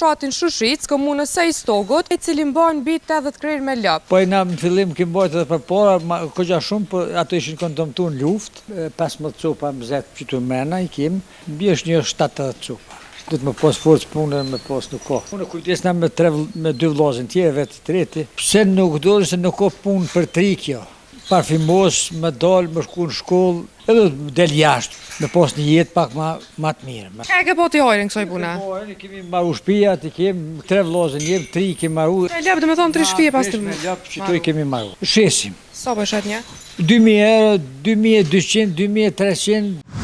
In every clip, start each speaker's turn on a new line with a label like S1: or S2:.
S1: fshatin Shushic, komunës së Istogut, i cili mban mbi 80 krerë me lop.
S2: Po na në fillim kemi bërë edhe përpara, kogja shumë, po ato ishin kondomtuar në luftë, 15 copa mzet qytu mena i kemi, mbi është një 70 copa. Do të më pas forcë punën, me pas nuk ka. Unë kujdesna me 2 vllazën tjerë, vetë treti. Pse nuk do se nuk ka punë për tri kjo. Parfimos, me dalë, me shku në shkollë, edhe del jashtë, me pas një jetë pak ma të mirë.
S1: Ka e ke po t'i hajrin kësaj puna?
S2: Ne kemi marru shtëpia, kemi 3 vllazën, jemi 3 kemi marru.
S1: Me lop, do të thonë 3 shtëpi pas të
S2: Me lop, që i kemi marru. Shesim.
S1: Sa po shet një?
S2: 2000 euro, 2200, 2300.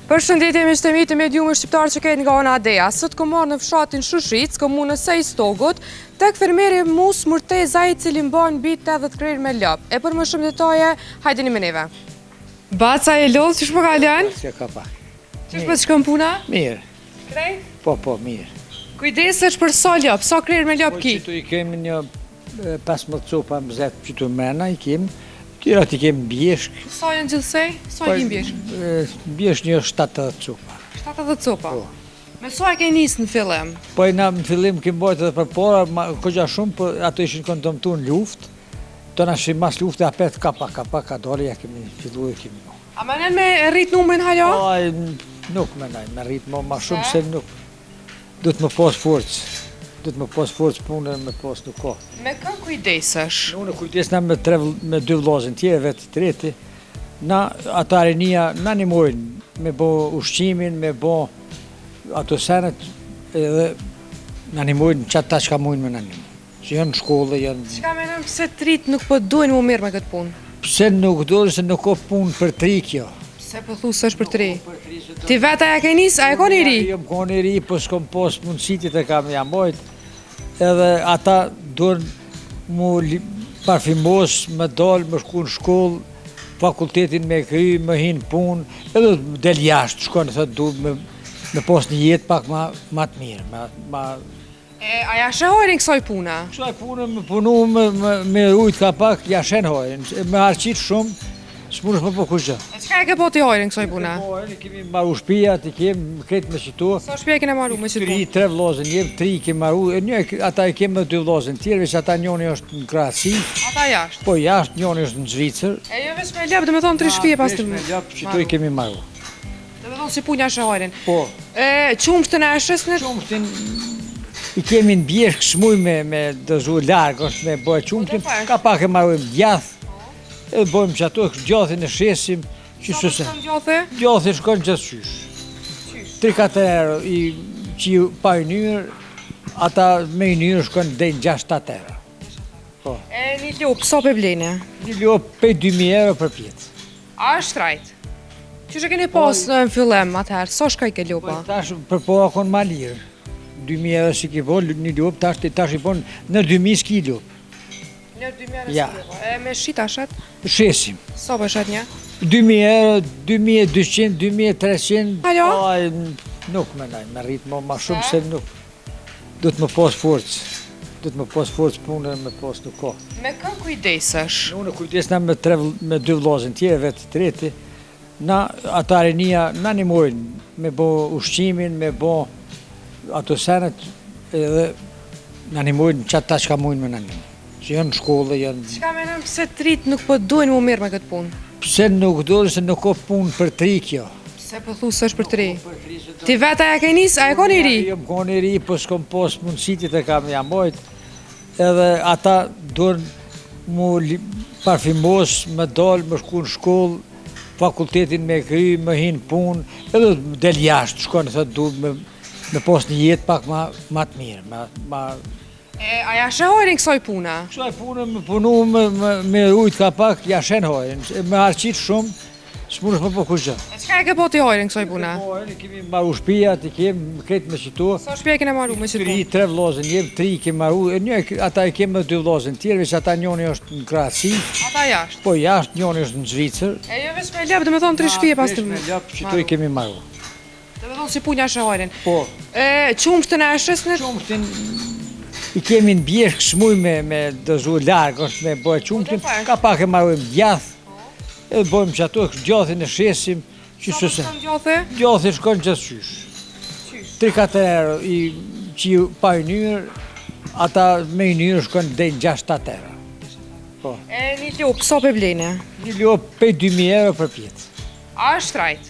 S1: Përshëndetje miqtë të mediumë shqiptar që këtë nga ona Adeja. Sot kom marrë në fshatin Shushic, komunës së Istogut, tek fermeri Mus Murteza, i cili mban mbi 80 krerë me lop. E për më shumë detaje, hajdeni me neve. Baca e lodh, ç'është po kalon?
S2: Se ka pak.
S1: Ç'është po shkon puna?
S2: Mirë.
S1: Krejt?
S2: Po, mirë.
S1: Kujdesesh për sa lop, sa krerë me lop ki?
S2: Qëtu i kemi një 15 copa mzet qëtu mena i kemi, tjera ti kemi bjeshk.
S1: Sa janë gjithsej? Sa i bjeshk?
S2: Bjeshk një 70 copa.
S1: 70 copa? Po. Me sa e ke nisë në fillim?
S2: Po na në fillim kemi bërë edhe përpara, kogja shumë, po ato ishin kondomtuar në luftë. To na shi mas luftë apet ka dole, ja kemi filluar kemi.
S1: A menen me rrit numrin halo?
S2: Po, nuk mendoj, me rrit ma shumë se nuk. Do të më pas forcë. Do të më pas forcë punën, me pas nuk ka.
S1: Me kë kujdesesh?
S2: Unë kujdesna me 2 vllazën tjerë, vetë treti. Na ata rinia na animojnë me bo ushqimin, me bo ato senet edhe na animojnë çata çka mujnë me na animojnë. Që janë në shkollë, janë.
S1: Çka mendon pse trit nuk po duhen më mirë me këtë punë?
S2: Pse nuk do se nuk ka punë për tri kjo.
S1: Pse po thu se është për tri? Ti vetë ja ke nis, a e ka një ri?
S2: Jo, ka një ri, po s'kom pas mundësitë të kam ja mojt. Edhe ata duhen mu parfimos, me dalë, me shku në shkollë, fakultetin me kry, me hinë punë, edhe del jashtë, shkon e thotë du me pas një jetë pak ma të mirë.
S1: A ja shë hojrin kësaj puna?
S2: Kësaj punë me punu, me ujtë ka pak, ja shen hojrin, me harqit shumë, s'munësh me po kushtë.
S1: E qka e ke po t'i hojrin kësaj puna?
S2: Kemi marru shtëpia, kemi kretë me qitu.
S1: Sa shtëpia kene marru me qitu?
S2: 3 vllazën, jemi 3 kemi marru, ata i kemi 2 vllazën tjerë, veç ata njoni është në Krahasi.
S1: Ata jashtë?
S2: Po jashtë, njoni është në Zvicër.
S1: E jo veç me lep, do me thonë 3 shtëpia pas të
S2: me lep, qitu i kemi marru.
S1: Do me thonë si punja shë hojrin.
S2: Po.
S1: Qumshtën e shësnët?
S2: Qumshtin i kemi në bjeshk shmuj me dëzu largë, është me bëjë qumshtin, ka pak e marrujmë djath, edhe bëjmë që ato gjathin e shesim.
S1: Sa po shkon gjathi?
S2: Gjathi shkon gjithë qysh. 3-4 euro që pa i njërë, ata me i njërë shkon dhe në 6-7 euro. Po.
S1: E një lopë, sa për blene?
S2: Një lopë për 2000 euro për pjetë.
S1: A është trajt? Që që keni pas në fillim atëherë, sa shka i ke lopa?
S2: Tash për po akon ma lirë. 2000 euro si ki po, një lopë, tash i po në 2000 s'ki lopë.
S1: Në 2000 euro si lopa. E me shita shet?
S2: Shesim.
S1: Sa për shet një?
S2: 2000 euro, 2200, 2300.
S1: Halo?
S2: Nuk mendoj, me rritë ma shumë se nuk. Do të më pas forcë. Do të më pas forcë punën, me pas nuk ka.
S1: Me kë kujdesesh?
S2: Unë kujdesna me 2 vllazën tjerë, vetë treti. Na ata rinia na animojnë me bo ushqimin, me bo ato senet edhe na animojnë çata çka mujnë me na animojnë. Që janë në shkollë, janë.
S1: Çka mendon pse trit nuk po duhen më mirë me këtë punë?
S2: Pse nuk do se nuk ka punë për tri kjo.
S1: Pse po thu se është për tri? Ti vetë ja ke nis, a e ka një ri?
S2: Jo, ka një ri, po s'kom pas mundësitë të kam ja mojt. Edhe ata duhen mu parfimos, me dalë, me shku në shkollë, fakultetin me kry, me hinë punë, edhe del jashtë, shkon e thotë du me pas një jetë pak ma të mirë.
S1: A ja shë hojrin kësaj puna?
S2: Kësaj punë me punu, me ujtë ka pak, ja shen hojrin, me harqit shumë, s'munësh me po kushtë.
S1: E qka e ke po t'i hojrin kësaj puna?
S2: Kemi marru shtëpia, kemi kretë me qitu.
S1: Sa shtëpia kene marru me qitu?
S2: 3 vllazën, jemi 3 kemi marru, ata i kemi 2 vllazën tjerë, veç ata njoni është në Krahasi.
S1: Ata jashtë?
S2: Po jashtë, njoni është në Zvicër.
S1: E jo veç me lep, do me thonë 3 shtëpia pas të
S2: me lep, qëtu i kemi marru.
S1: Do me thonë si punja shë hojrin.
S2: Po.
S1: Qumshtën e shësnët?
S2: Qumshtin i kemi në bjeshk shmuj me dëzu largë, është me bëjë qumshtin, ka pak e marrujmë djath, edhe bëjmë që ato gjathin e shesim.
S1: Sa po shkon gjathi?
S2: Gjathi shkon gjithë qysh. 3-4 euro, që pa i njërë, ata me i njërë shkon dhe 6-7 euro. Po.
S1: E një lopë, sa për blene?
S2: Një lopë për 2.000 euro për pjetë.
S1: A është trajt?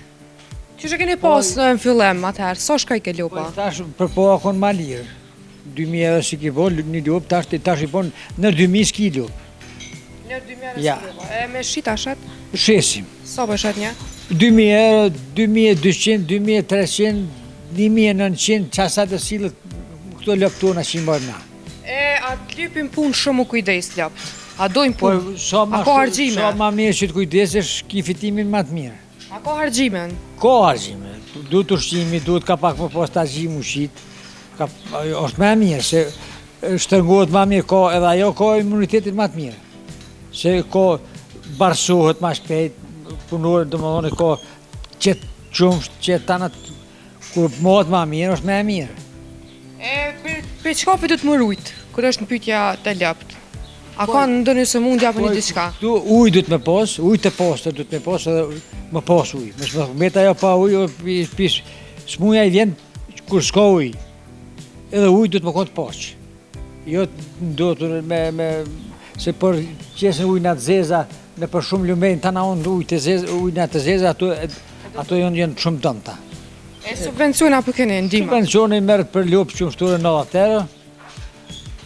S1: Që që keni pas në fillim atëherë, sa shka i ke lopa?
S2: Tash për po akon ma lirë. 2.000 euro si ki bo, një lopë, tash i bon në 2.000 s'ki lopë.
S1: Në 2.000
S2: Ja.
S1: euro s'ki lopa. E me shita shet?
S2: Shesim.
S1: Sa për shet një?
S2: 2.000 euro, 2.200, 2.300, 1.900, qasa të silët këto lopë tona që i mërë na.
S1: E atë lypin punë shumë u kujdes lopët. A dojnë
S2: Po,
S1: punë?
S2: sa
S1: A ka hargjime?
S2: Sa ma mirë që të kujdesesh, ki fitimin ma të mirë.
S1: A ka hargjimen?
S2: Ka hargjime, duhet ushqimi, duhet ka pak më pas të gjim ushqit. është me mirë, se shtërngohet ma mirë, ka edhe ajo ka imunitetin ma të mirë. Se ka barsohet ma shpejt, punohet, do më thonë, ka qëtë qumsht, qëtë tanat, kur mohet ma mirë, është me mirë.
S1: E për qka për du të më rujtë, kër është në pytja të lopët? A ka në ndonjë së mundja për një diçka?
S2: Tu ujë du të me pas, ujë të pastë du të me pas edhe më pas ujë. Mësë më meta jo pa ujë, s'muja i vjen kur s'ka ujë. Edhe ujë du të më konë të pasë. Jo do të se për qesën ujë në të zeza, në për shumë lumejnë të na unë ujë në të zeza, ato janë shumë dëmta.
S1: E subvenciona për keni, ndima?
S2: Subvencione i merët për lopë qumshture 90 euro,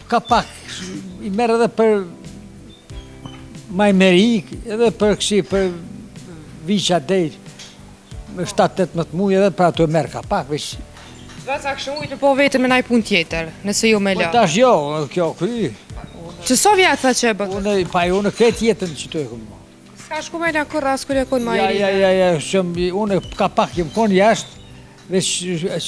S2: ka pak, i merë edhe për majmerik, edhe për kësi, për viqa dej, 7-18 mujë, edhe për ato merë ka pak, veç.
S1: Vetë a kështë ujtë në po vetën me naj pun tjetër, nëse jo me
S2: Po
S1: lë.
S2: tash jo, kjo kry.
S1: Që so vjetë tha që e bëtë?
S2: Unë këtë jetën që të e këmë.
S1: Ska shku me lë kur as kur e konë ma i rinë?
S2: Ja, unë ka pak jem konë jashtë, veç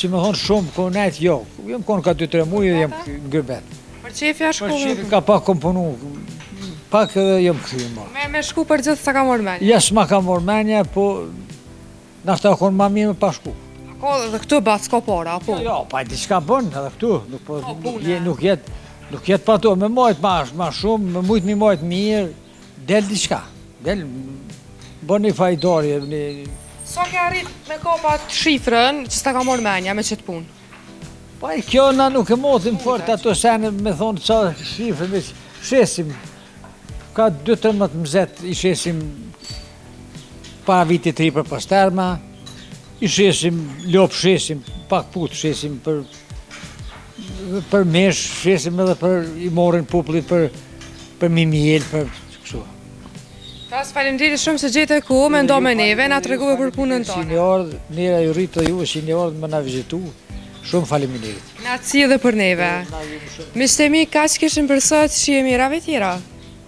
S2: që me thonë shumë, konë nejtë jo. Jem konë ka 2-3 mujë dhe jem ngërbet.
S1: Për qefja shku?
S2: Për shqipë ka pak komponu, pak edhe jem këthy më.
S1: Me shku për gjithë sa ka morë menja?
S2: Ja s'ma ka morë menja, po nashta konë ma mirë me pa shku.
S1: A ka dhe këtu batë s'ka para, apo?
S2: Jo, pa e diçka bën edhe këtu, nuk jetë pa to, me mojtë ma shumë, me mujtë mi mojtë mirë, del diçka, del, bën një fajdarje.
S1: Sa ke arrit me kopat shifrën që s'ta ka morë menja me qëtë punë?
S2: Pa i kjo na nuk e motim fort ato sene me thonë sa shifrë, me shesim, ka 2-13 mëzet i shesim pa viti 3 për pasterma, i shesim, lopë shesim, pak putë shesim për mesh, shesim edhe për i morin popullit për mimiel, për kështu.
S1: Tas faleminderit shumë se gjete ku me ndo me neve, na të regove për punën tonë.
S2: Sinjorë, njëra ju rritë dhe ju, sinjorë më na vizitu, shumë faleminderit.
S1: Na të si dhe për neve. Mishtemi, ka që kishën për sot që jemi rave tjera?